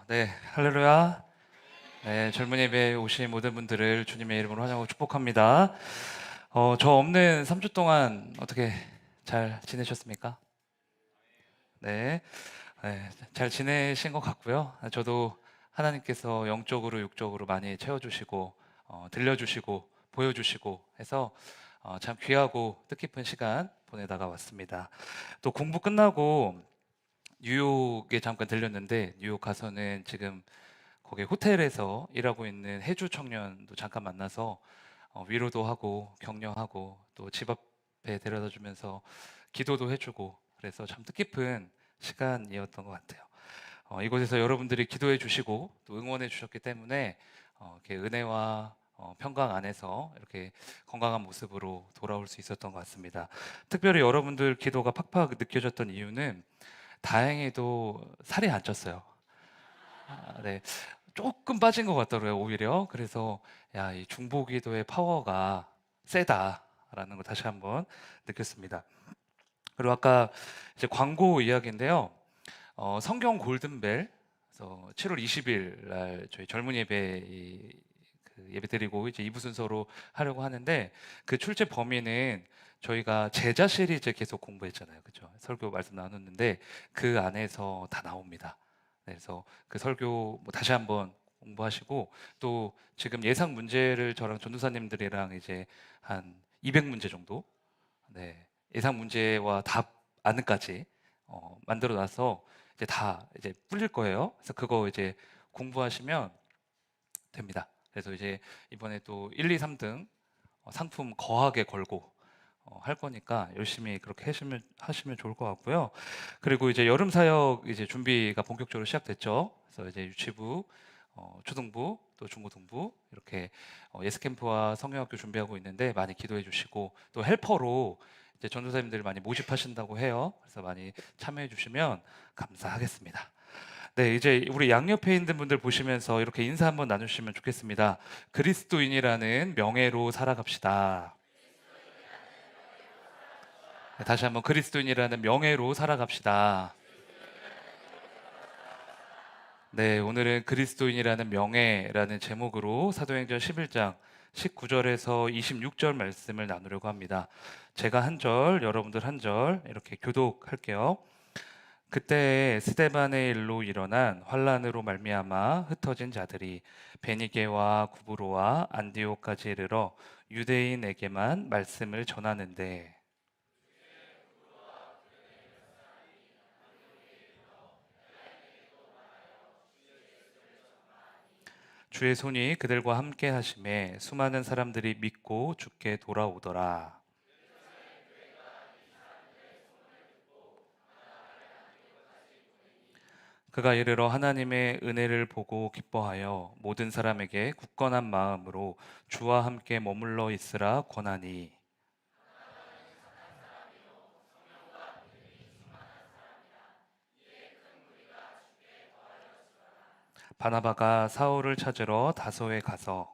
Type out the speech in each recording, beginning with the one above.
네, 할렐루야. 네, 젊은 예배에 오신 모든 분들을 주님의 이름으로 환영하고 축복합니다. 저 없는 3주 동안 어떻게 잘 지내셨습니까? 네, 잘 지내신 것 같고요. 저도 하나님께서 영적으로, 육적으로 많이 채워주시고, 들려주시고, 보여주시고 해서 참 귀하고 뜻깊은 시간 보내다가 왔습니다. 또 공부 끝나고 뉴욕에 잠깐 들렸는데, 뉴욕 가서는 지금 거기 호텔에서 일하고 있는 해주 청년도 잠깐 만나서 위로도 하고 격려하고 또 집 앞에 데려다 주면서 기도도 해주고 그래서 참 뜻깊은 시간이었던 것 같아요. 이곳에서 여러분들이 기도해 주시고 또 응원해 주셨기 때문에 이렇게 은혜와 평강 안에서 이렇게 건강한 모습으로 돌아올 수 있었던 것 같습니다. 특별히 여러분들 기도가 팍팍 느껴졌던 이유는 다행히도 살이 안 쪘어요. 네. 조금 빠진 것 같더라고요, 오히려. 그래서 야, 이 중보기도의 파워가 세다라는 걸 다시 한번 느꼈습니다. 그리고 아까 이제 광고 이야기인데요. 성경 골든벨, 그래서 7월 20일 날 저희 젊은 예배 그 예배 드리고 이제 2부 순서로 하려고 하는데 그 출제 범위는 저희가 제자 시리즈 계속 공부했잖아요. 그죠? 설교 말씀 나눴는데 그 안에서 다 나옵니다. 네, 그래서 그 설교 뭐 다시 한번 공부하시고 또 지금 예상 문제를 저랑 전도사님들이랑 이제 한 200문제 정도 네, 예상 문제와 답 안까지 만들어 놔서 이제 다 이제 풀릴 거예요. 그래서 그거 이제 공부하시면 됩니다. 그래서 이제 이번에 또 1, 2, 3등 상품 거하게 걸고 할 거니까 열심히 그렇게 하시면 좋을 것 같고요. 그리고 이제 여름 사역 이제 준비가 본격적으로 시작됐죠. 그래서 이제 유치부, 초등부, 또 중고등부 이렇게 예스 캠프와 성경학교 준비하고 있는데 많이 기도해 주시고 또 헬퍼로 이제 전도사님들 많이 모집하신다고 해요. 그래서 많이 참여해 주시면 감사하겠습니다. 네, 이제 우리 양옆에 있는 분들 보시면서 이렇게 인사 한번 나누시면 좋겠습니다. 그리스도인이라는 명예로 살아갑시다. 네, 다시 한번 그리스도인이라는 명예로 살아갑시다. 네, 오늘은 그리스도인이라는 명예라는 제목으로 사도행전 11장 19절에서 26절 말씀을 나누려고 합니다. 제가 한 절, 여러분들 한 절 이렇게 교독할게요. 그때 스데반의 일로 일어난 환란으로 말미암아 흩어진 자들이 베니게와 구브로와 안디오까지 이르러 유대인에게만 말씀을 전하는데 주의 손이 그들과 함께 하심에 수많은 사람들이 믿고 주께 돌아오더라. 그가 이르러 하나님의 은혜를 보고 기뻐하여 모든 사람에게 굳건한 마음으로 주와 함께 머물러 있으라 권하니 바나바가 사울을 찾으러 다소에 가서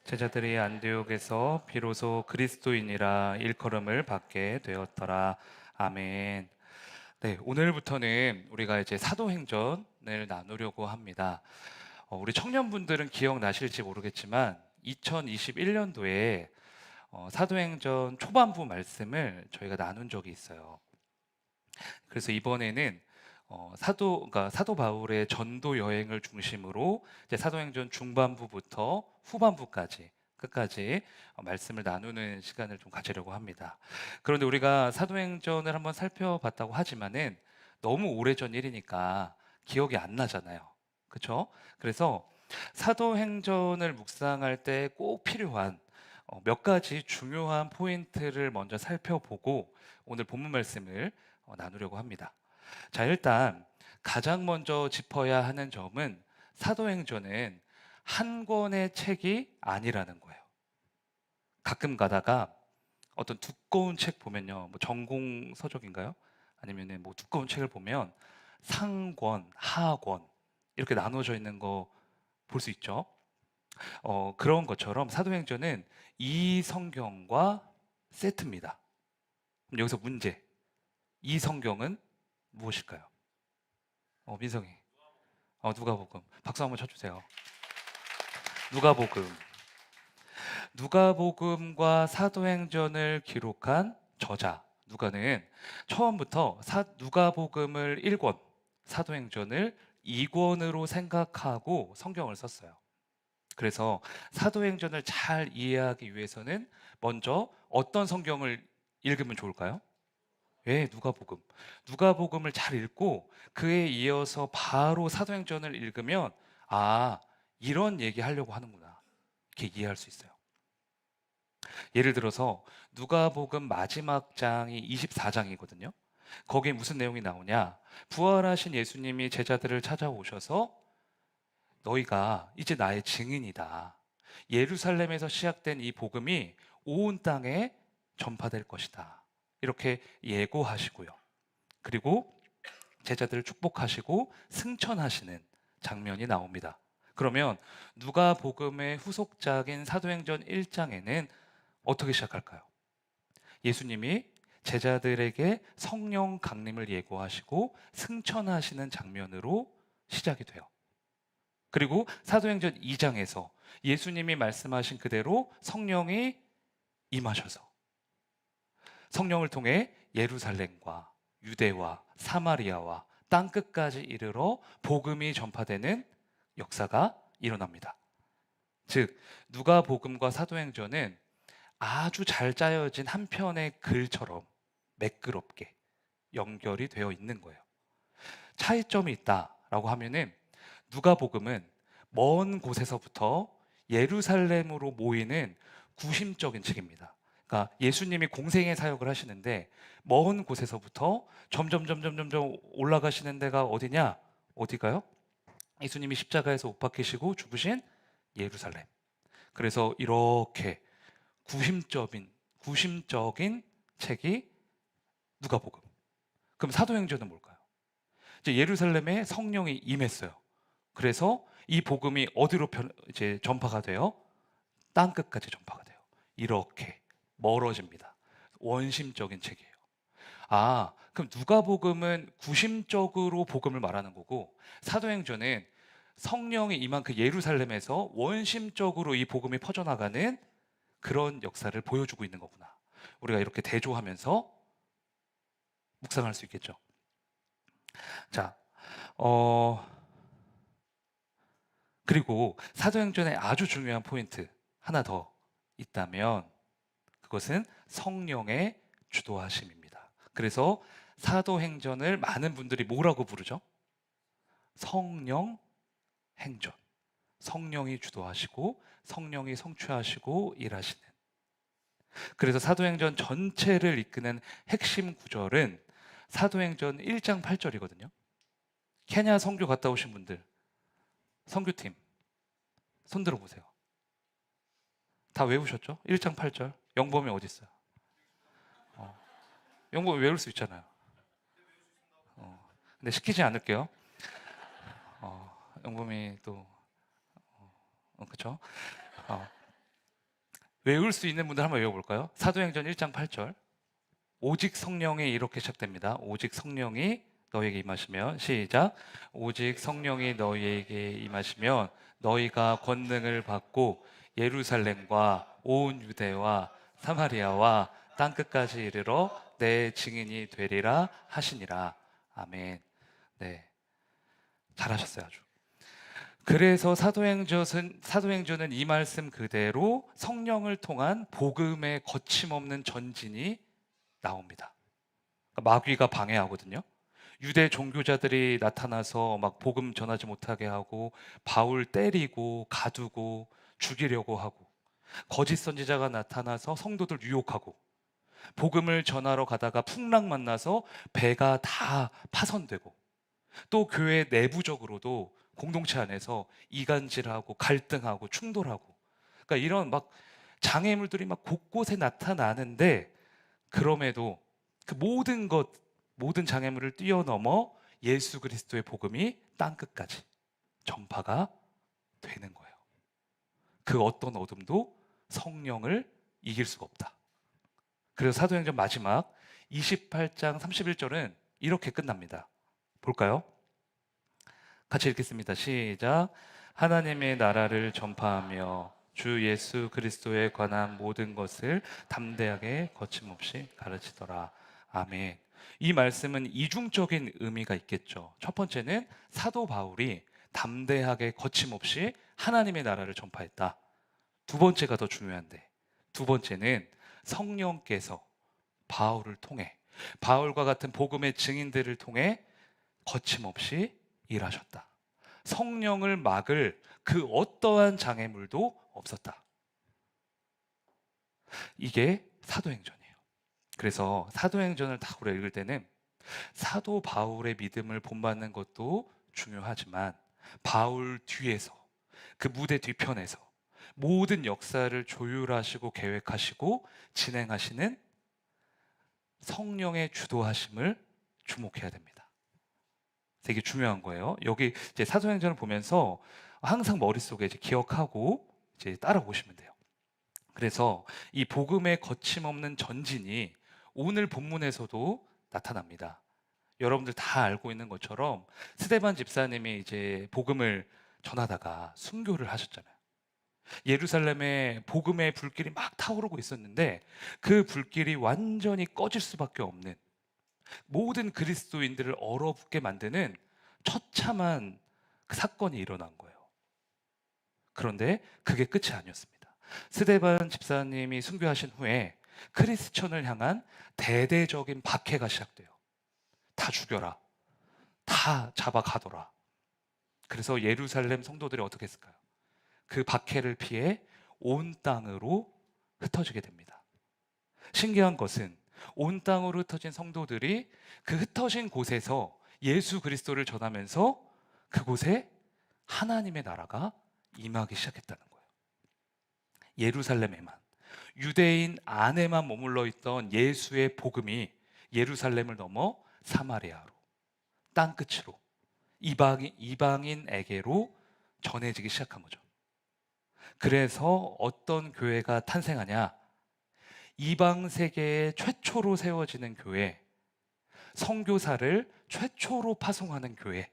제자들이 안디옥에서 비로소 그리스도인이라 일컬음을 받게 되었더라. 아멘. 네, 오늘부터는 우리가 이제 사도행전을 나누려고 합니다. 우리 청년분들은 기억나실지 모르겠지만 2021년도에 사도행전 초반부 말씀을 저희가 나눈 적이 있어요. 그래서 이번에는 그러니까 사도 바울의 전도 여행을 중심으로 이제 사도행전 중반부부터 후반부까지 끝까지 말씀을 나누는 시간을 좀 가지려고 합니다. 그런데 우리가 사도행전을 한번 살펴봤다고 하지만은 너무 오래전 일이니까 기억이 안 나잖아요. 그렇죠? 그래서 사도행전을 묵상할 때 꼭 필요한 몇 가지 중요한 포인트를 먼저 살펴보고 오늘 본문 말씀을 나누려고 합니다. 자, 일단 가장 먼저 짚어야 하는 점은 사도행전은 한 권의 책이 아니라는 거예요. 가끔 가다가 어떤 두꺼운 책 보면요, 뭐 전공 서적인가요? 아니면 뭐 두꺼운 책을 보면 상권, 하권 이렇게 나눠져 있는 거 볼 수 있죠. 그런 것처럼 사도행전은 이 성경과 세트입니다. 그럼 여기서 문제. 이 성경은 무엇일까요? 민성이. 누가복음. 박수 한번 쳐주세요. 누가복음. 누가복음과 사도행전을 기록한 저자 누가는 처음부터 누가복음을 1권, 사도행전을 2권으로 생각하고 성경을 썼어요. 그래서 사도행전을 잘 이해하기 위해서는 먼저 어떤 성경을 읽으면 좋을까요? 왜 누가복음? 누가복음을 잘 읽고 그에 이어서 바로 사도행전을 읽으면 이런 얘기 하려고 하는구나. 이렇게 이해할 수 있어요. 예를 들어서 누가복음 마지막 장이 24장이거든요. 거기에 무슨 내용이 나오냐? 부활하신 예수님이 제자들을 찾아오셔서 너희가 이제 나의 증인이다. 예루살렘에서 시작된 이 복음이 온 땅에 전파될 것이다. 이렇게 예고하시고요. 그리고 제자들을 축복하시고 승천하시는 장면이 나옵니다. 그러면 누가복음의 후속작인 사도행전 1장에는 어떻게 시작할까요? 예수님이 제자들에게 성령 강림을 예고하시고 승천하시는 장면으로 시작이 돼요. 그리고 사도행전 2장에서 예수님이 말씀하신 그대로 성령이 임하셔서 성령을 통해 예루살렘과 유대와 사마리아와 땅끝까지 이르러 복음이 전파되는 역사가 일어납니다. 즉 누가복음과 사도행전은 아주 잘 짜여진 한 편의 글처럼 매끄럽게 연결이 되어 있는 거예요. 차이점이 있다라고 하면은 누가복음은 먼 곳에서부터 예루살렘으로 모이는 구심적인 책입니다. 그러니까 예수님이 공생의 사역을 하시는데 먼 곳에서부터 점점 올라가시는 데가 어디냐? 어디가요? 예수님이 십자가에서 못 박히시고 죽으신 예루살렘. 그래서 이렇게 구심적인 책이 누가복음. 그럼 사도행전은 뭘까요? 이제 예루살렘에 성령이 임했어요. 그래서 이 복음이 어디로 이제 전파가 돼요? 땅 끝까지 전파가 돼요. 이렇게 멀어집니다. 원심적인 책이에요. 그럼 누가복음은 구심적으로 복음을 말하는 거고 사도행전은 성령이 임한 그 예루살렘에서 원심적으로 이 복음이 퍼져나가는 그런 역사를 보여주고 있는 거구나. 우리가 이렇게 대조하면서 묵상할 수 있겠죠. 자, 그리고 사도행전에 아주 중요한 포인트 하나 더 있다면 그것은 성령의 주도하심입니다. 그래서 사도행전을 많은 분들이 뭐라고 부르죠? 성령 행전. 성령이 주도하시고 성령이 성취하시고 일하시는. 그래서 사도행전 전체를 이끄는 핵심 구절은 사도행전 1장 8절이거든요. 케냐 선교 갔다 오신 분들, 선교팀 손 들어보세요. 다 외우셨죠? 1장 8절. 영범이 어디 있어요? 영범이 외울 수 있잖아요. 근데 시키지 않을게요. 영범이 또 그렇죠? 외울 수 있는 분들 한번 외워볼까요? 사도행전 1장 8절. 오직 성령이 이렇게 시작됩니다. 오직 성령이 너에게 임하시면 시작. 오직 성령이 너희에게 임하시면 너희가 권능을 받고 예루살렘과 온 유대와 사마리아와 땅끝까지 이르러 내 증인이 되리라 하시니라. 아멘. 네, 잘하셨어요 아주. 그래서 사도행전은 이 말씀 그대로 성령을 통한 복음의 거침없는 전진이 나옵니다. 그러니까 마귀가 방해하거든요. 유대 종교자들이 나타나서 막 복음 전하지 못하게 하고 바울 때리고 가두고 죽이려고 하고 거짓 선지자가 나타나서 성도들 유혹하고 복음을 전하러 가다가 풍랑 만나서 배가 다 파손되고 또 교회 내부적으로도 공동체 안에서 이간질하고 갈등하고 충돌하고 그러니까 이런 막 장애물들이 막 곳곳에 나타나는데 그럼에도 그 모든 장애물을 뛰어넘어 예수 그리스도의 복음이 땅끝까지 전파가 되는 거예요. 그 어떤 어둠도 성령을 이길 수가 없다. 그래서 사도행전 마지막 28장 31절은 이렇게 끝납니다. 볼까요? 같이 읽겠습니다. 시작. 하나님의 나라를 전파하며 주 예수 그리스도에 관한 모든 것을 담대하게 거침없이 가르치더라. 아멘. 이 말씀은 이중적인 의미가 있겠죠. 첫 번째는 사도 바울이 담대하게 거침없이 하나님의 나라를 전파했다. 두 번째가 더 중요한데, 두 번째는 성령께서 바울을 통해, 바울과 같은 복음의 증인들을 통해 거침없이 일하셨다. 성령을 막을 그 어떠한 장애물도 없었다. 이게 사도행전이에요. 그래서 사도행전을 다 우리가 읽을 때는 사도 바울의 믿음을 본받는 것도 중요하지만 바울 뒤에서, 그 무대 뒤편에서 모든 역사를 조율하시고 계획하시고 진행하시는 성령의 주도하심을 주목해야 됩니다. 되게 중요한 거예요. 여기 이제 사도행전을 보면서 항상 머릿속에 이제 기억하고 이제 따라오시면 돼요. 그래서 이 복음의 거침없는 전진이 오늘 본문에서도 나타납니다. 여러분들 다 알고 있는 것처럼 스데반 집사님이 이제 복음을 전하다가 순교를 하셨잖아요. 예루살렘에 복음의 불길이 막 타오르고 있었는데 그 불길이 완전히 꺼질 수밖에 없는, 모든 그리스도인들을 얼어붙게 만드는 처참한 그 사건이 일어난 거예요. 그런데 그게 끝이 아니었습니다. 스데반 집사님이 순교하신 후에 크리스천을 향한 대대적인 박해가 시작돼요. 다 죽여라, 다 잡아가더라. 그래서 예루살렘 성도들이 어떻게 했을까요? 그 박해를 피해 온 땅으로 흩어지게 됩니다. 신기한 것은 온 땅으로 흩어진 성도들이 그 흩어진 곳에서 예수 그리스도를 전하면서 그곳에 하나님의 나라가 임하기 시작했다는 거예요. 예루살렘에만, 유대인 안에만 머물러 있던 예수의 복음이 예루살렘을 넘어 사마리아로, 땅끝으로, 이방인에게로 전해지기 시작한 거죠. 그래서 어떤 교회가 탄생하냐? 이방 세계에 최초로 세워지는 교회, 선교사를 최초로 파송하는 교회,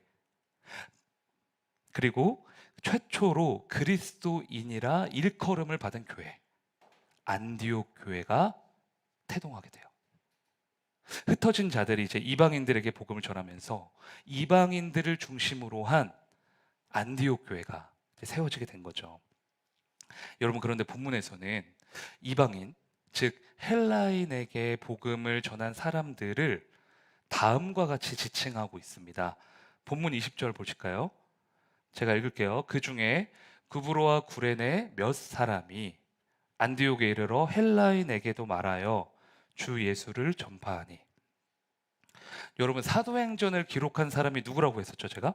그리고 최초로 그리스도인이라 일컬음을 받은 교회, 안디옥 교회가 태동하게 돼요. 흩어진 자들이 이제 이방인들에게 복음을 전하면서 이방인들을 중심으로 한 안디옥 교회가 세워지게 된 거죠. 여러분, 그런데 본문에서는 이방인, 즉 헬라인에게 복음을 전한 사람들을 다음과 같이 지칭하고 있습니다. 본문 20절 보실까요? 제가 읽을게요. 그 중에 구브로와 구레네 몇 사람이 안디옥에 이르러 헬라인에게도 말하여 주 예수를 전파하니. 여러분, 사도행전을 기록한 사람이 누구라고 했었죠? 제가?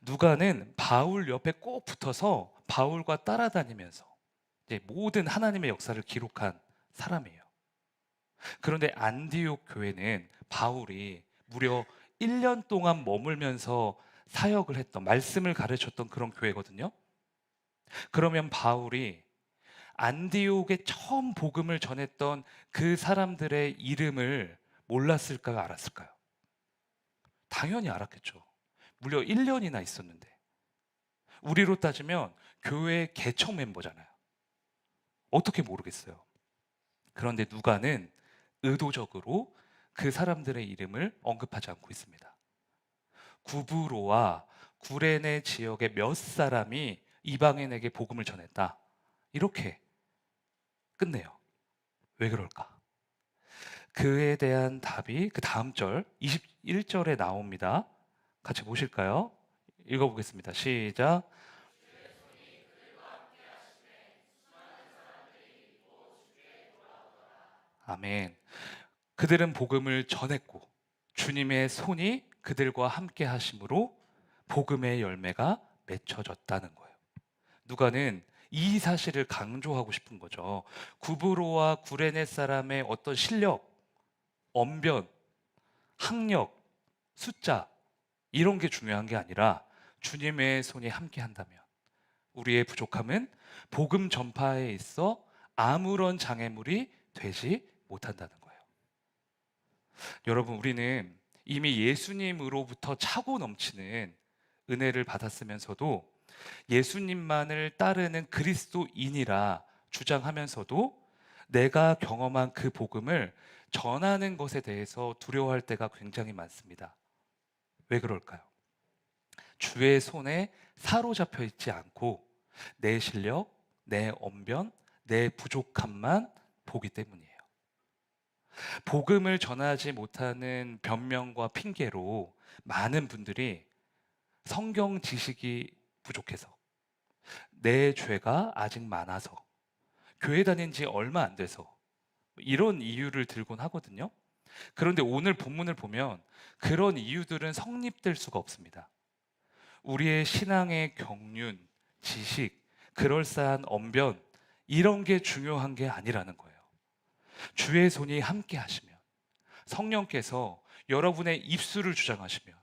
누가는 바울 옆에 꼭 붙어서 바울과 따라다니면서 이제 모든 하나님의 역사를 기록한 사람이에요. 그런데 안디옥 교회는 바울이 무려 1년 동안 머물면서 사역을 했던, 말씀을 가르쳤던 그런 교회거든요. 그러면 바울이 안디옥에 처음 복음을 전했던 그 사람들의 이름을 몰랐을까요? 알았을까요? 당연히 알았겠죠. 무려 1년이나 있었는데. 우리로 따지면 교회 개척 멤버잖아요. 어떻게 모르겠어요. 그런데 누가는 의도적으로 그 사람들의 이름을 언급하지 않고 있습니다. 구브로와 구레네 지역의 몇 사람이 이방인에게 복음을 전했다, 이렇게 끝내요. 왜 그럴까? 그에 대한 답이 그 다음 절 21절에 나옵니다. 같이 보실까요? 읽어보겠습니다. 시작. 아멘. 그들은 복음을 전했고 주님의 손이 그들과 함께 하심으로 복음의 열매가 맺혀졌다는 거예요. 누가는 이 사실을 강조하고 싶은 거죠. 구브로와 구레네 사람의 어떤 실력, 언변, 학력, 숫자, 이런 게 중요한 게 아니라 주님의 손이 함께 한다면 우리의 부족함은 복음 전파에 있어 아무런 장애물이 되지 못한다는 거예요. 여러분, 우리는 이미 예수님으로부터 차고 넘치는 은혜를 받았으면서도 예수님만을 따르는 그리스도인이라 주장하면서도 내가 경험한 그 복음을 전하는 것에 대해서 두려워할 때가 굉장히 많습니다. 왜 그럴까요? 주의 손에 사로잡혀 있지 않고 내 실력, 내 언변, 내 부족함만 보기 때문이에요. 복음을 전하지 못하는 변명과 핑계로 많은 분들이 성경 지식이 부족해서, 내 죄가 아직 많아서, 교회 다닌 지 얼마 안 돼서 이런 이유를 들곤 하거든요. 그런데 오늘 본문을 보면 그런 이유들은 성립될 수가 없습니다. 우리의 신앙의 경륜, 지식, 그럴싸한 언변, 이런 게 중요한 게 아니라는 거예요. 주의 손이 함께 하시면, 성령께서 여러분의 입술을 주장하시면,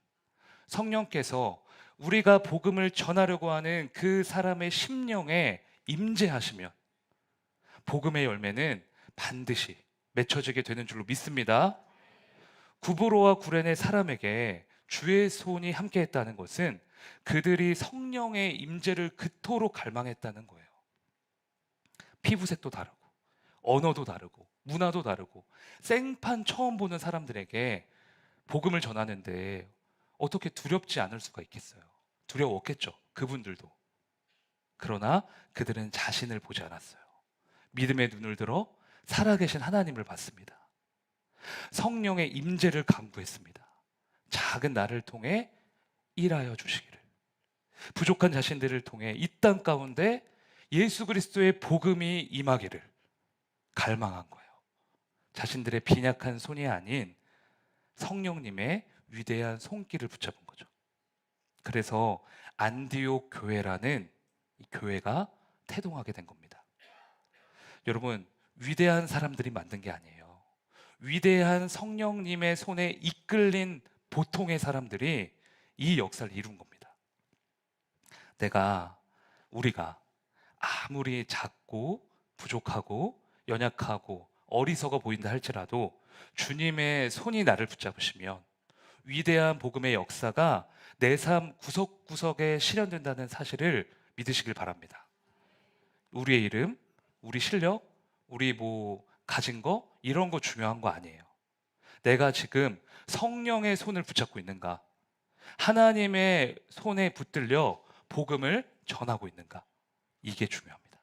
성령께서 우리가 복음을 전하려고 하는 그 사람의 심령에 임재하시면 복음의 열매는 반드시 맺혀지게 되는 줄로 믿습니다. 구브로와 구레네 사람에게 주의 손이 함께했다는 것은 그들이 성령의 임재를 그토록 갈망했다는 거예요. 피부색도 다르고 언어도 다르고 문화도 다르고 생판 처음 보는 사람들에게 복음을 전하는데 어떻게 두렵지 않을 수가 있겠어요? 두려웠겠죠, 그분들도. 그러나 그들은 자신을 보지 않았어요. 믿음의 눈을 들어 살아계신 하나님을 봤습니다. 성령의 임재를 간구했습니다. 작은 나를 통해 일하여 주시기를. 부족한 자신들을 통해 이 땅 가운데 예수 그리스도의 복음이 임하기를 갈망한 거예요. 자신들의 빈약한 손이 아닌 성령님의 위대한 손길을 붙잡은 거죠. 그래서 안디옥 교회라는 이 교회가 태동하게 된 겁니다. 여러분, 위대한 사람들이 만든 게 아니에요. 위대한 성령님의 손에 이끌린 보통의 사람들이 이 역사를 이룬 겁니다. 우리가 아무리 작고 부족하고 연약하고 어리석어 보인다 할지라도 주님의 손이 나를 붙잡으시면 위대한 복음의 역사가 내 삶 구석구석에 실현된다는 사실을 믿으시길 바랍니다. 우리의 이름, 우리 실력, 우리 가진 거 이런 거 중요한 거 아니에요. 내가 지금 성령의 손을 붙잡고 있는가? 하나님의 손에 붙들려 복음을 전하고 있는가? 이게 중요합니다.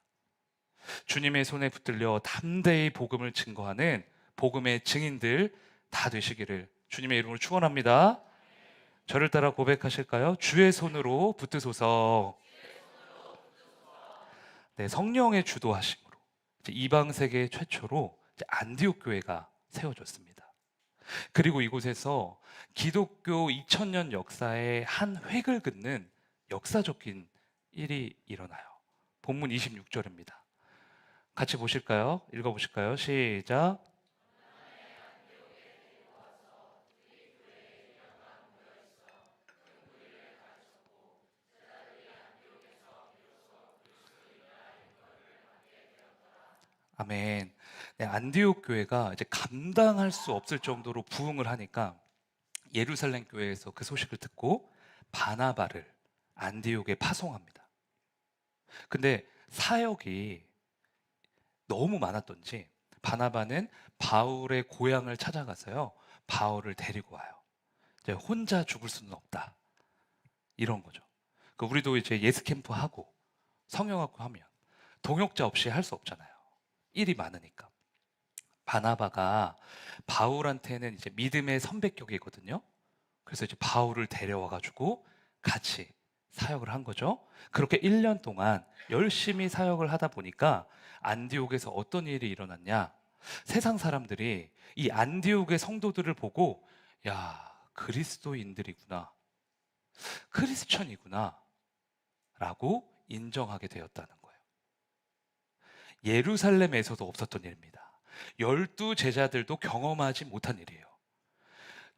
주님의 손에 붙들려 담대히 복음을 증거하는 복음의 증인들 다 되시기를 주님의 이름으로 축원합니다. 저를 따라 고백하실까요? 주의 손으로 붙드소서. 네, 성령의 주도하심으로 이방 세계 최초로 안디옥 교회가 세워졌습니다. 그리고 이곳에서 기독교 2000년 역사의 한 획을 긋는 역사적인 일이 일어나요. 본문 26절입니다. 같이 보실까요? 읽어보실까요? 시작. 아멘. 네, 안디옥 교회가 이제 감당할 수 없을 정도로 부흥을 하니까 예루살렘 교회에서 그 소식을 듣고 바나바를 안디옥에 파송합니다. 근데 사역이 너무 많았던지 바나바는 바울의 고향을 찾아가서요, 바울을 데리고 와요. 이제 혼자 죽을 수는 없다, 이런 거죠. 우리도 이제 예스 캠프 하고 성령학교 하면 동역자 없이 할 수 없잖아요. 일이 많으니까. 바나바가 바울한테는 이제 믿음의 선배격이거든요. 그래서 이제 바울을 데려와 가지고 같이 사역을 한 거죠. 그렇게 1년 동안 열심히 사역을 하다 보니까 안디옥에서 어떤 일이 일어났냐? 세상 사람들이 이 안디옥의 성도들을 보고, 야, 그리스도인들이구나, 크리스천이구나 라고 인정하게 되었다는 거예요. 예루살렘에서도 없었던 일입니다. 12제자들도 경험하지 못한 일이에요.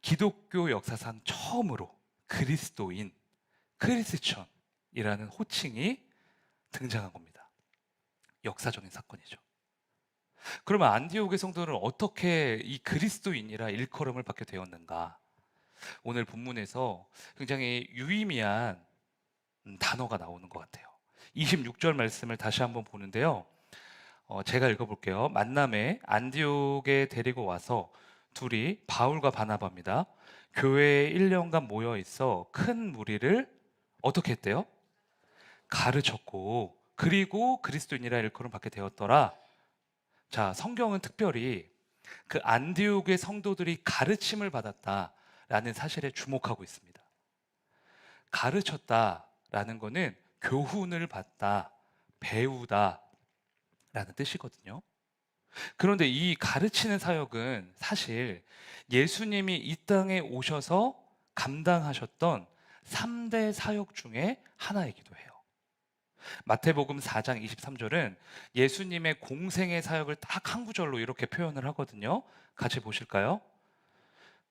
기독교 역사상 처음으로 그리스도인, 크리스천이라는 호칭이 등장한 겁니다. 역사적인 사건이죠. 그러면 안디옥의 성도는 어떻게 이 그리스도인이라 일컬음을 받게 되었는가? 오늘 본문에서 굉장히 유의미한 단어가 나오는 것 같아요. 26절 말씀을 다시 한번 보는데요. 제가 읽어볼게요. 만남에 안디옥에 데리고 와서 둘이 바울과 바나바입니다. 교회에 1년간 모여 있어 큰 무리를 어떻게 했대요? 가르쳤고 그리고 그리스도인이라 일컬음 받게 되었더라. 자, 성경은 특별히 그 안디옥의 성도들이 가르침을 받았다라는 사실에 주목하고 있습니다. 가르쳤다라는 거는 교훈을 받다, 배우다라는 뜻이거든요. 그런데 이 가르치는 사역은 사실 예수님이 이 땅에 오셔서 감당하셨던 3대 사역 중에 하나이기도 해요. 마태복음 4장 23절은 예수님의 공생의 사역을 딱 한 구절로 이렇게 표현을 하거든요. 같이 보실까요?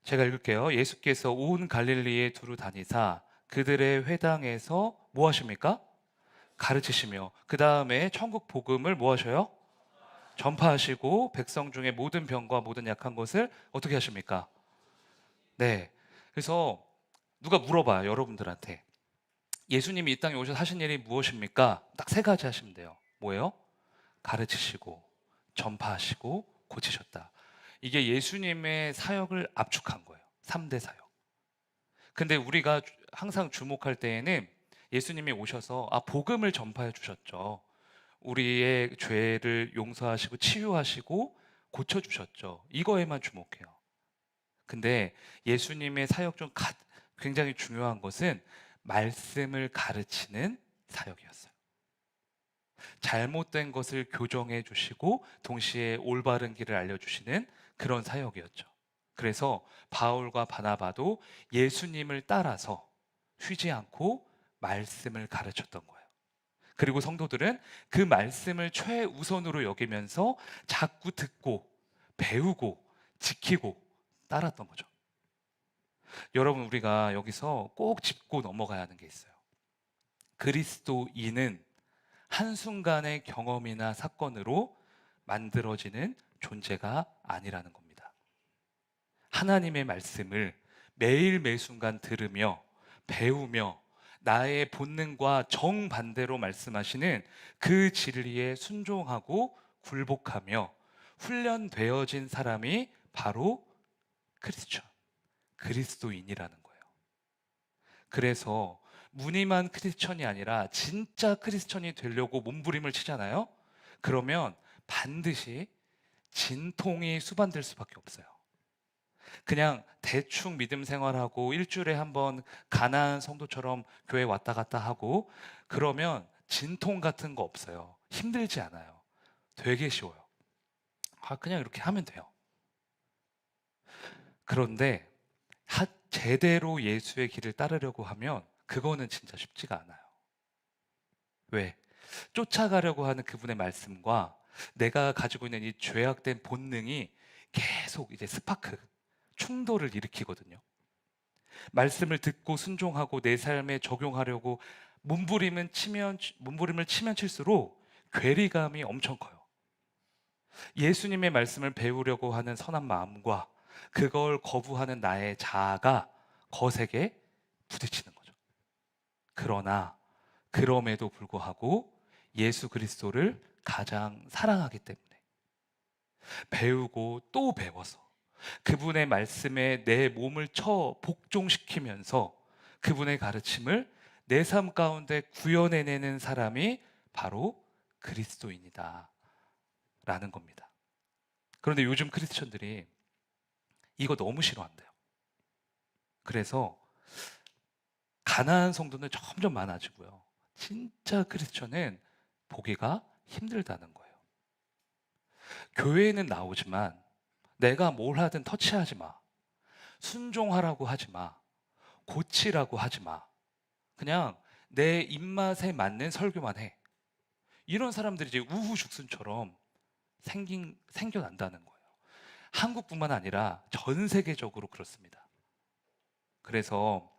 제가 읽을게요. 예수께서 온 갈릴리에 두루 다니사 그들의 회당에서 뭐 하십니까? 가르치시며 그 다음에 천국 복음을 뭐 하셔요? 전파하시고 백성 중에 모든 병과 모든 약한 것을 어떻게 하십니까? 네. 그래서 누가 물어봐요, 여러분들한테. 예수님이 이 땅에 오셔서 하신 일이 무엇입니까? 딱 세 가지 하시면 돼요. 뭐예요? 가르치시고 전파하시고 고치셨다. 이게 예수님의 사역을 압축한 거예요. 3대 사역. 근데 우리가 항상 주목할 때에는 예수님이 오셔서 복음을 전파해 주셨죠. 우리의 죄를 용서하시고 치유하시고 고쳐 주셨죠. 이거에만 주목해요. 근데 예수님의 사역 중 굉장히 중요한 것은 말씀을 가르치는 사역이었어요. 잘못된 것을 교정해 주시고 동시에 올바른 길을 알려주시는 그런 사역이었죠. 그래서 바울과 바나바도 예수님을 따라서 쉬지 않고 말씀을 가르쳤던 거예요. 그리고 성도들은 그 말씀을 최우선으로 여기면서 자꾸 듣고 배우고 지키고 따랐던 거죠. 여러분, 우리가 여기서 꼭 짚고 넘어가야 하는 게 있어요. 그리스도인은 한순간의 경험이나 사건으로 만들어지는 존재가 아니라는 겁니다. 하나님의 말씀을 매일 매순간 들으며 배우며 나의 본능과 정반대로 말씀하시는 그 진리에 순종하고 굴복하며 훈련되어진 사람이 바로 크리스천, 그리스도인이라는 거예요. 그래서 무늬만 크리스천이 아니라 진짜 크리스천이 되려고 몸부림을 치잖아요. 그러면 반드시 진통이 수반될 수밖에 없어요. 그냥 대충 믿음 생활하고 일주일에 한 번 가난한 성도처럼 교회 왔다 갔다 하고 그러면 진통 같은 거 없어요. 힘들지 않아요. 되게 쉬워요. 그냥 이렇게 하면 돼요. 그런데 제대로 예수의 길을 따르려고 하면 그거는 진짜 쉽지가 않아요. 왜? 쫓아가려고 하는 그분의 말씀과 내가 가지고 있는 이 죄악된 본능이 계속 이제 충돌을 일으키거든요. 말씀을 듣고 순종하고 내 삶에 적용하려고 몸부림을 치면 칠수록 괴리감이 엄청 커요. 예수님의 말씀을 배우려고 하는 선한 마음과 그걸 거부하는 나의 자아가 거세게 부딪히는 거죠. 그러나 그럼에도 불구하고 예수 그리스도를 가장 사랑하기 때문에 배우고 또 배워서 그분의 말씀에 내 몸을 복종시키면서 그분의 가르침을 내 삶 가운데 구현해내는 사람이 바로 그리스도인이다 라는 겁니다. 그런데 요즘 크리스천들이 이거 너무 싫어한대요. 그래서 가난한 성도는 점점 많아지고요. 진짜 크리스천은 보기가 힘들다는 거예요. 교회에는 나오지만 내가 뭘 하든 터치하지 마. 순종하라고 하지 마. 고치라고 하지 마. 그냥 내 입맛에 맞는 설교만 해. 이런 사람들이 이제 우후죽순처럼 생겨난다는 거예요. 한국뿐만 아니라 전 세계적으로 그렇습니다. 그래서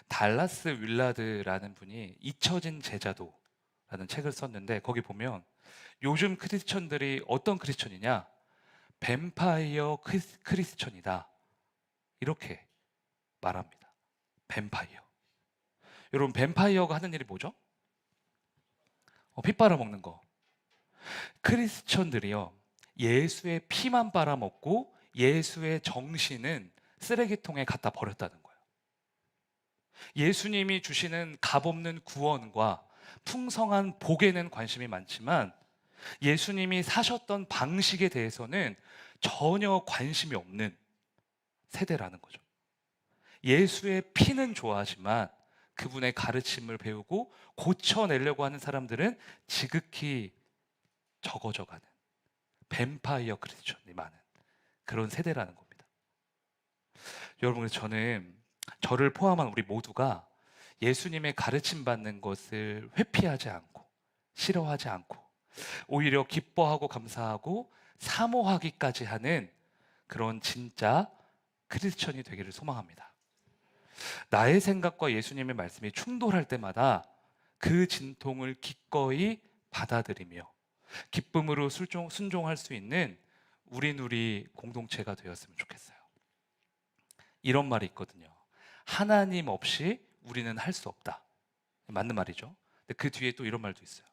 달라스 윌라드라는 분이 잊혀진 제자도라는 책을 썼는데 거기 보면 요즘 크리스천들이 어떤 크리스천이냐? 뱀파이어 크리스천이다. 이렇게 말합니다. 뱀파이어. 여러분, 뱀파이어가 하는 일이 뭐죠? 피 빨아먹는 거. 크리스천들이요, 예수의 피만 빨아먹고 예수의 정신은 쓰레기통에 갖다 버렸다는 거예요. 예수님이 주시는 값없는 구원과 풍성한 복에는 관심이 많지만 예수님이 사셨던 방식에 대해서는 전혀 관심이 없는 세대라는 거죠. 예수의 피는 좋아하지만 그분의 가르침을 배우고 고쳐내려고 하는 사람들은 지극히 적어져가는 뱀파이어 크리스천이 많은 그런 세대라는 겁니다. 여러분, 저는 저를 포함한 우리 모두가 예수님의 가르침 받는 것을 회피하지 않고 싫어하지 않고 오히려 기뻐하고 감사하고 사모하기까지 하는 그런 진짜 크리스천이 되기를 소망합니다. 나의 생각과 예수님의 말씀이 충돌할 때마다 그 진통을 기꺼이 받아들이며 기쁨으로 순종할 수 있는 우리 공동체가 되었으면 좋겠어요. 이런 말이 있거든요. 하나님 없이 우리는 할 수 없다. 맞는 말이죠. 근데 그 뒤에 또 이런 말도 있어요.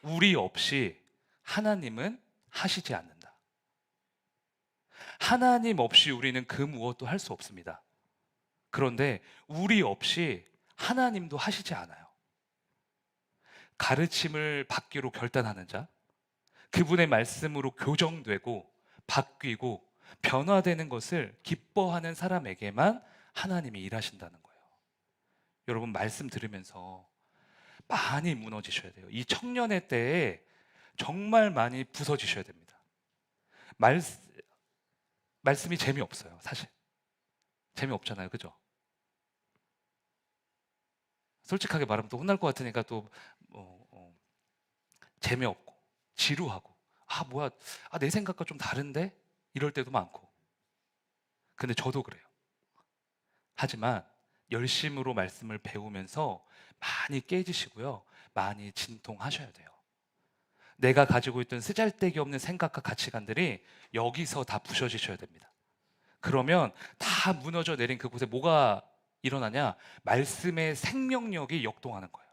우리 없이 하나님은 하시지 않는다. 하나님 없이 우리는 그 무엇도 할 수 없습니다. 그런데 우리 없이 하나님도 하시지 않아요. 가르침을 받기로 결단하는 자, 그분의 말씀으로 교정되고 바뀌고 변화되는 것을 기뻐하는 사람에게만 하나님이 일하신다는 거예요. 여러분, 말씀 들으면서 많이 무너지셔야 돼요. 이 청년의 때에 정말 많이 부서지셔야 됩니다. 말씀이 재미없어요, 사실. 재미없잖아요, 그죠? 솔직하게 말하면 또 혼날 것 같으니까 또 재미없고 지루하고 뭐야, 내 생각과 좀 다른데? 이럴 때도 많고. 근데 저도 그래요. 하지만 열심으로 말씀을 배우면서 많이 깨지시고요, 많이 진통하셔야 돼요. 내가 가지고 있던 쓰잘데기 없는 생각과 가치관들이 여기서 다 부셔지셔야 됩니다. 그러면 다 무너져 내린 그곳에 뭐가 일어나냐? 말씀의 생명력이 역동하는 거예요.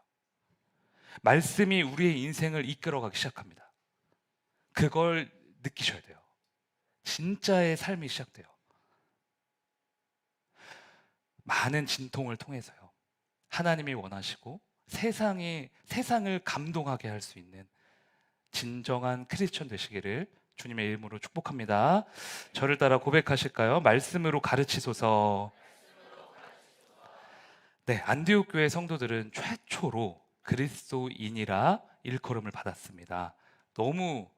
말씀이 우리의 인생을 이끌어가기 시작합니다. 그걸 느끼셔야 돼요. 진짜의 삶이 시작돼요. 많은 진통을 통해서요, 하나님이 원하시고 세상을 감동하게 할 수 있는 진정한 크리스천 되시기를 주님의 이름으로 축복합니다. 저를 따라 고백하실까요? 말씀으로 가르치소서. 네, 안디옥 교회 성도들은 최초로 그리스도인이라 일컬음을 받았습니다. 너무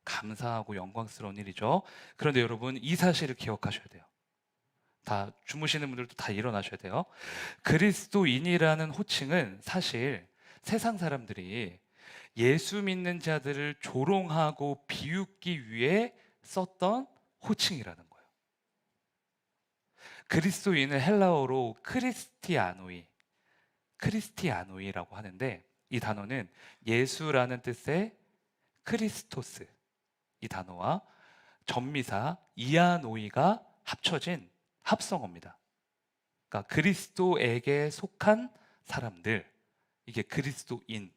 감사하고 영광스러운 일이죠. 그런데 여러분, 이 사실을 기억하셔야 돼요. 다 주무시는 분들도 다 일어나셔야 돼요. 그리스도인이라는 호칭은 사실 세상 사람들이 예수 믿는 자들을 조롱하고 비웃기 위해 썼던 호칭이라는 거예요. 그리스도인은 헬라어로 크리스티아노이라고 하는데, 이 단어는 예수라는 뜻의 크리스토스, 이 단어와 전미사 이아노이가 합쳐진 합성어입니다. 그러니까 그리스도에게 속한 사람들, 이게 그리스도인.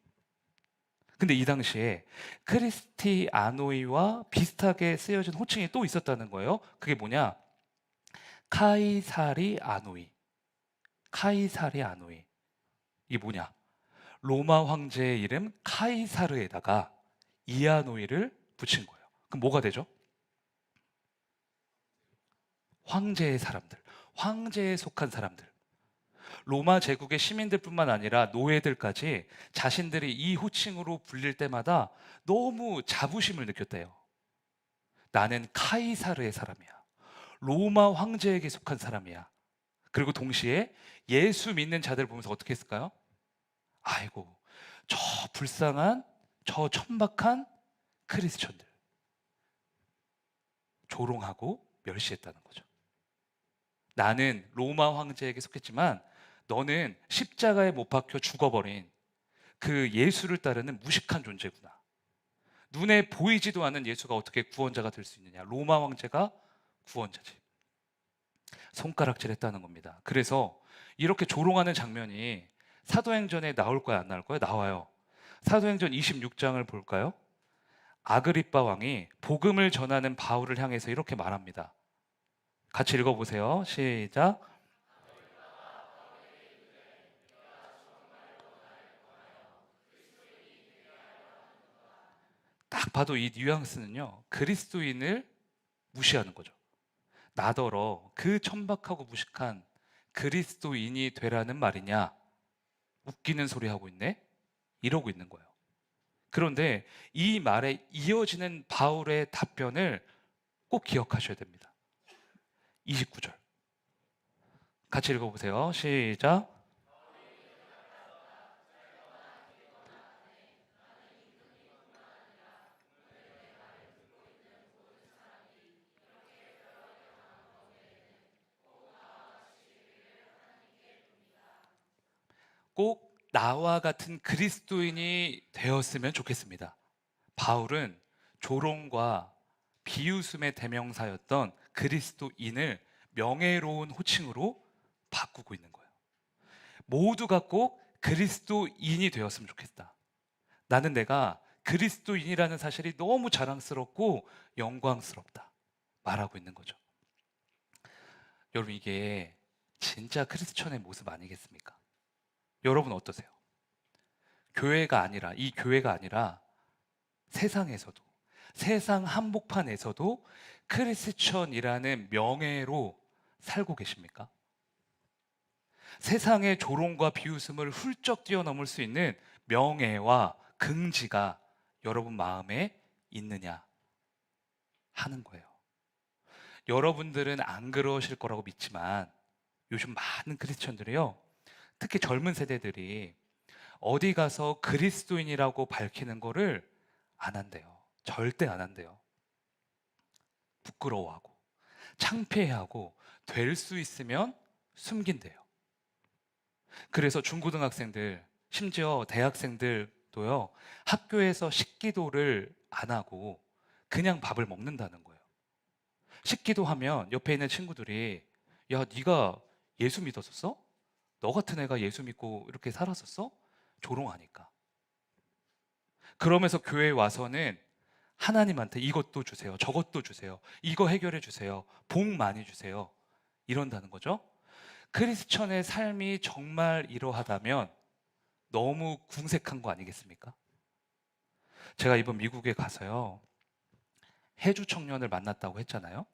근데 이 당시에 크리스티아노이와 비슷하게 쓰여진 호칭이 또 있었다는 거예요. 그게 뭐냐? 카이사리 아노이. 이게 뭐냐? 로마 황제의 이름 카이사르에다가 이아노이를 붙인 거예요. 그럼 뭐가 되죠? 황제의 사람들, 황제에 속한 사람들. 로마 제국의 시민들뿐만 아니라 노예들까지 자신들이 이 호칭으로 불릴 때마다 너무 자부심을 느꼈대요. 나는 카이사르의 사람이야. 로마 황제에게 속한 사람이야. 그리고 동시에 예수 믿는 자들 보면서 어떻게 했을까요? 아이고, 저 불쌍한, 저 천박한 크리스천들. 조롱하고 멸시했다는 거죠. 나는 로마 황제에게 속했지만 너는 십자가에 못 박혀 죽어버린 그 예수를 따르는 무식한 존재구나. 눈에 보이지도 않는 예수가 어떻게 구원자가 될 수 있느냐? 로마 황제가 구원자지. 손가락질했다는 겁니다. 그래서 이렇게 조롱하는 장면이 사도행전에 나올 거야, 안 나올 거야? 나와요. 사도행전 26장을 볼까요? 아그리빠 왕이 복음을 전하는 바울을 향해서 이렇게 말합니다. 같이 읽어보세요. 시작. 딱 봐도 이 뉘앙스는요, 그리스도인을 무시하는 거죠. 나더러 그 천박하고 무식한 그리스도인이 되라는 말이냐? 웃기는 소리 하고 있네? 이러고 있는 거예요. 그런데 이 말에 이어지는 바울의 답변을 꼭 기억하셔야 됩니다. 29절. 같이 읽어보세요. 시작. 꼭 나와 같은 그리스도인이 되었으면 좋겠습니다. 바울은 조롱과 비웃음의 대명사였던 그리스도인을 명예로운 호칭으로 바꾸고 있는 거예요. 모두가 꼭 그리스도인이 되었으면 좋겠다. 나는 내가 그리스도인이라는 사실이 너무 자랑스럽고 영광스럽다. 말하고 있는 거죠. 여러분, 이게 진짜 크리스천의 모습 아니겠습니까? 여러분 어떠세요? 교회가 아니라, 이 교회가 아니라 세상에서도, 세상 한복판에서도 크리스천이라는 명예로 살고 계십니까? 세상의 조롱과 비웃음을 훌쩍 뛰어넘을 수 있는 명예와 긍지가 여러분 마음에 있느냐 하는 거예요. 여러분들은 안 그러실 거라고 믿지만 요즘 많은 크리스천들이요, 특히 젊은 세대들이 어디 가서 그리스도인이라고 밝히는 거를 안 한대요. 절대 안 한대요. 부끄러워하고 창피해하고 될 수 있으면 숨긴대요. 그래서 중고등학생들, 심지어 대학생들도요, 학교에서 식기도를 안 하고 그냥 밥을 먹는다는 거예요. 식기도 하면 옆에 있는 친구들이, 야, 네가 예수 믿었었어? 너 같은 애가 예수 믿고 이렇게 살았었어? 조롱하니까. 그러면서 교회에 와서는 하나님한테 이것도 주세요, 저것도 주세요, 이거 해결해 주세요, 복 많이 주세요, 이런다는 거죠. 크리스천의 삶이 정말 이러하다면 너무 궁색한 거 아니겠습니까? 제가 이번 미국에 가서요, 해주 청년을 만났다고 했잖아요.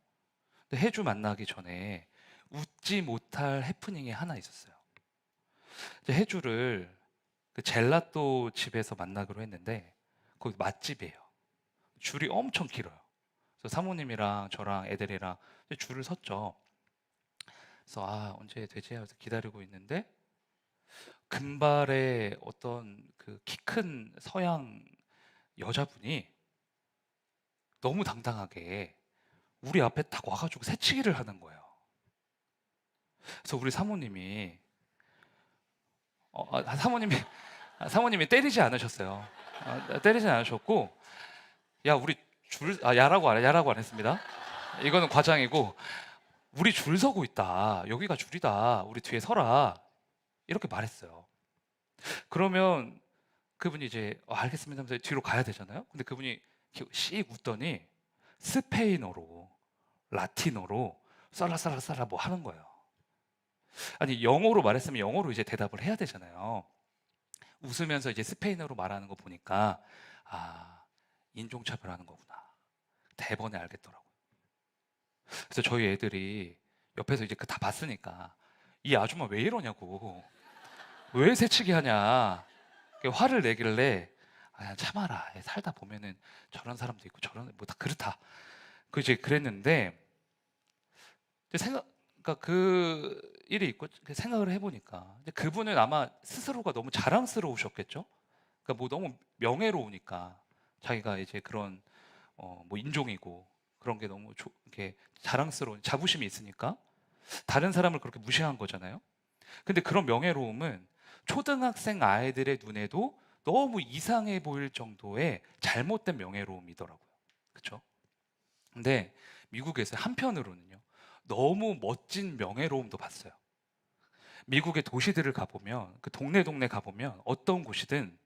근데 해주 만나기 전에 웃지 못할 해프닝이 하나 있었어요. 해주를 그 젤라또 집에서 만나기로 했는데 거기 맛집이에요. 줄이 엄청 길어요. 그래서 사모님이랑 저랑 애들이랑 줄을 섰죠. 그래서 언제 되지? 하면서 기다리고 있는데 금발의 어떤 그 키 큰 서양 여자분이 너무 당당하게 우리 앞에 딱 와가지고 새치기를 하는 거예요. 그래서 우리 사모님이 사모님이 때리지 않으셨어요. 때리지 않으셨고, 야, 우리 야라고 안 했습니다. 이거는 과장이고, 우리 줄 서고 있다. 여기가 줄이다. 우리 뒤에 서라. 이렇게 말했어요. 그러면 그분이 이제 알겠습니다 하면서 뒤로 가야 되잖아요. 근데 그분이 씩 웃더니 스페인어로, 라틴어로 쌀라쌀라쌀라 뭐 하는 거예요. 아니, 영어로 말했으면 영어로 이제 대답을 해야 되잖아요. 웃으면서 이제 스페인어로 말하는 거 보니까 인종차별하는 거구나. 대번에 알겠더라고요. 그래서 저희 애들이 옆에서 이제 다 봤으니까 이 아줌마 왜 이러냐고, 왜 새치기 하냐 화를 내길래, 참아라, 살다 보면은 저런 사람도 있고 저런 뭐 다 그렇다. 그 이제 그랬는데 그러니까 그 일이 있고 생각을 해보니까 그분은 아마 스스로가 너무 자랑스러우셨겠죠. 그러니까 뭐 너무 명예로우니까 자기가 이제 그런 뭐 인종이고 그런 게 너무 이렇게 자랑스러운 자부심이 있으니까 다른 사람을 그렇게 무시한 거잖아요. 근데 그런 명예로움은 초등학생 아이들의 눈에도 너무 이상해 보일 정도의 잘못된 명예로움이더라고요. 그렇죠? 근데 미국에서 한편으로는요, 너무 멋진 명예로움도 봤어요. 미국의 도시들을 가보면, 그 동네 가보면 어떤 곳이든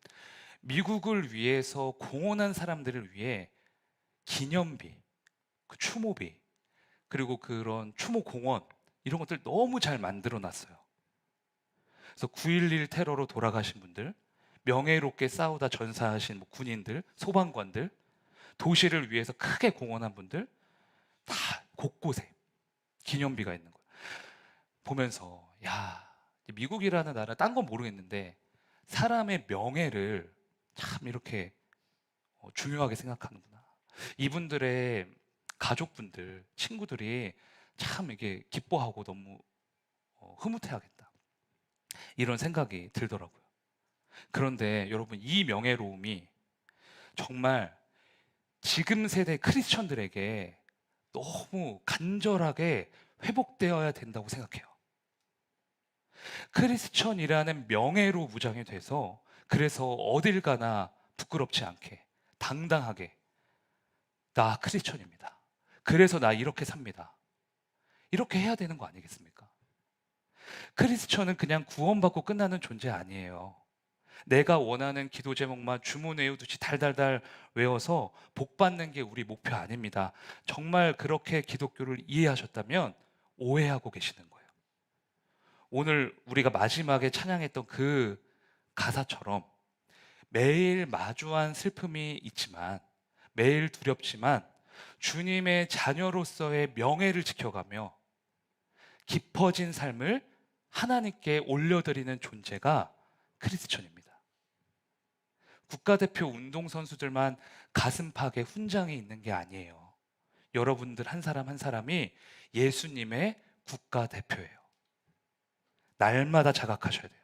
미국을 위해서 공헌한 사람들을 위해 기념비, 그 추모비, 그리고 그런 추모 공원, 이런 것들 너무 잘 만들어 놨어요. 그래서 9.11 테러로 돌아가신 분들, 명예롭게 싸우다 전사하신 뭐 군인들, 소방관들, 도시를 위해서 크게 공헌한 분들 다 곳곳에 기념비가 있는 거예요. 보면서 야, 미국이라는 나라 딴 건 모르겠는데 사람의 명예를 참 이렇게 중요하게 생각하는구나. 이분들의 가족분들, 친구들이 참 이게 기뻐하고 너무 흐뭇해하겠다. 이런 생각이 들더라고요. 그런데 여러분, 이 명예로움이 정말 지금 세대 크리스천들에게 너무 간절하게 회복되어야 된다고 생각해요. 크리스천이라는 명예로 무장이 돼서 그래서 어딜 가나 부끄럽지 않게 당당하게 나 크리스천입니다. 그래서 나 이렇게 삽니다. 이렇게 해야 되는 거 아니겠습니까? 크리스천은 그냥 구원받고 끝나는 존재 아니에요. 내가 원하는 기도 제목만 주문 외우듯이 달달달 외워서 복 받는 게 우리 목표 아닙니다. 정말 그렇게 기독교를 이해하셨다면 오해하고 계시는 거예요. 오늘 우리가 마지막에 찬양했던 그 가사처럼 매일 마주한 슬픔이 있지만, 매일 두렵지만 주님의 자녀로서의 명예를 지켜가며 깊어진 삶을 하나님께 올려드리는 존재가 크리스천입니다. 국가대표 운동선수들만 가슴팍에 훈장이 있는 게 아니에요. 여러분들 한 사람 한 사람이 예수님의 국가대표예요. 날마다 자각하셔야 돼요.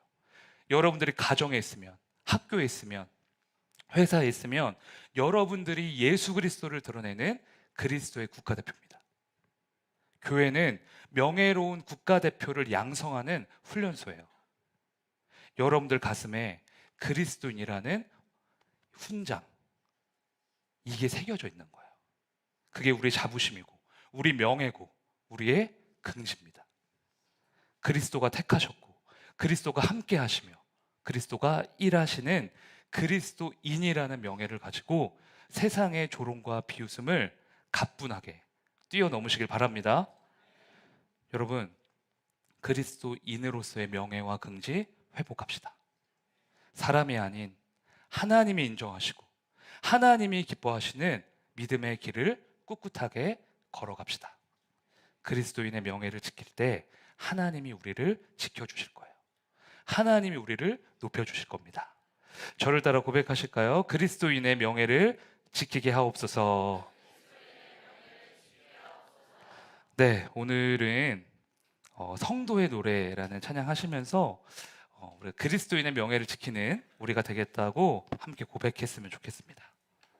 여러분들이 가정에 있으면, 학교에 있으면, 회사에 있으면 여러분들이 예수 그리스도를 드러내는 그리스도의 국가대표입니다. 교회는 명예로운 국가대표를 양성하는 훈련소예요. 여러분들 가슴에 그리스도인이라는 훈장, 이게 새겨져 있는 거예요. 그게 우리의 자부심이고 우리 명예고 우리의 긍지입니다. 그리스도가 택하셨고 그리스도가 함께 하시며 그리스도가 일하시는 그리스도인이라는 명예를 가지고 세상의 조롱과 비웃음을 가뿐하게 뛰어넘으시길 바랍니다. 여러분, 그리스도인으로서의 명예와 긍지 회복합시다. 사람이 아닌 하나님이 인정하시고 하나님이 기뻐하시는 믿음의 길을 꿋꿋하게 걸어갑시다. 그리스도인의 명예를 지킬 때 하나님이 우리를 지켜주실 거예요. 하나님이 우리를 높여주실 겁니다. 저를 따라 고백하실까요? 그리스도인의 명예를 지키게 하옵소서. 네, 오늘은 성도의 노래라는 찬양하시면서 우리 그리스도인의 명예를 지키는 우리가 되겠다고 함께 고백했으면 좋겠습니다.